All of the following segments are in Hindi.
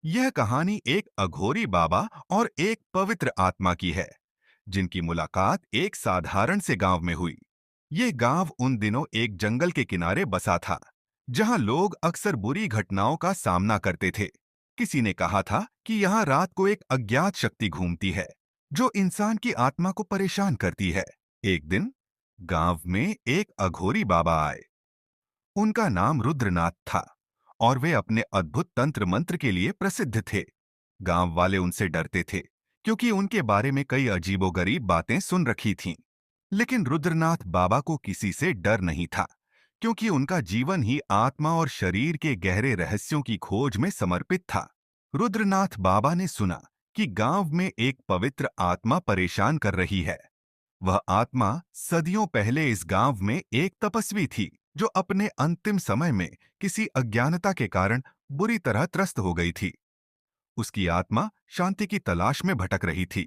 यह कहानी एक अघोरी बाबा और एक पवित्र आत्मा की है, जिनकी मुलाकात एक साधारण से गांव में हुई। ये गांव उन दिनों एक जंगल के किनारे बसा था, जहां लोग अक्सर बुरी घटनाओं का सामना करते थे। किसी ने कहा था कि यहाँ रात को एक अज्ञात शक्ति घूमती है, जो इंसान की आत्मा को परेशान करती है। एक दिन गांव में एक अघोरी बाबा आए। उनका नाम रुद्रनाथ था और वे अपने अद्भुत तंत्र मंत्र के लिए प्रसिद्ध थे। गांव वाले उनसे डरते थे, क्योंकि उनके बारे में कई अजीबोगरीब बातें सुन रखी थीं। लेकिन रुद्रनाथ बाबा को किसी से डर नहीं था, क्योंकि उनका जीवन ही आत्मा और शरीर के गहरे रहस्यों की खोज में समर्पित था। रुद्रनाथ बाबा ने सुना कि गांव में एक पवित्र आत्मा परेशान कर रही है। वह आत्मा सदियों पहले इस गांव में एक तपस्वी थी, जो अपने अंतिम समय में किसी अज्ञानता के कारण बुरी तरह त्रस्त हो गई थी। उसकी आत्मा शांति की तलाश में भटक रही थी।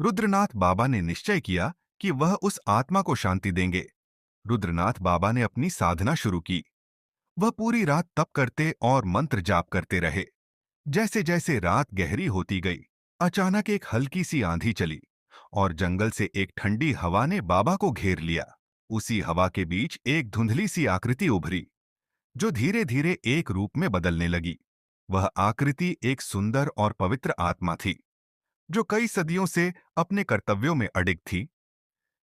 रुद्रनाथ बाबा ने निश्चय किया कि वह उस आत्मा को शांति देंगे। रुद्रनाथ बाबा ने अपनी साधना शुरू की। वह पूरी रात तप करते और मंत्र जाप करते रहे। जैसे जैसे रात गहरी होती गई, अचानक एक हल्की सी आंधी चली और जंगल से एक ठंडी हवा ने बाबा को घेर लिया। उसी हवा के बीच एक धुंधली सी आकृति उभरी, जो धीरे धीरे एक रूप में बदलने लगी। वह आकृति एक सुंदर और पवित्र आत्मा थी, जो कई सदियों से अपने कर्तव्यों में अडिग थी,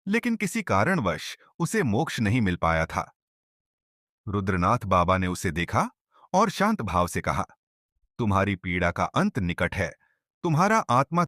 लेकिन किसी कारणवश उसे मोक्ष नहीं मिल पाया था। रुद्रनाथ बाबा ने उसे देखा और शांत भाव से कहा, तुम्हारी पीड़ा का अंत निकट है। तुम्हारा आत्मा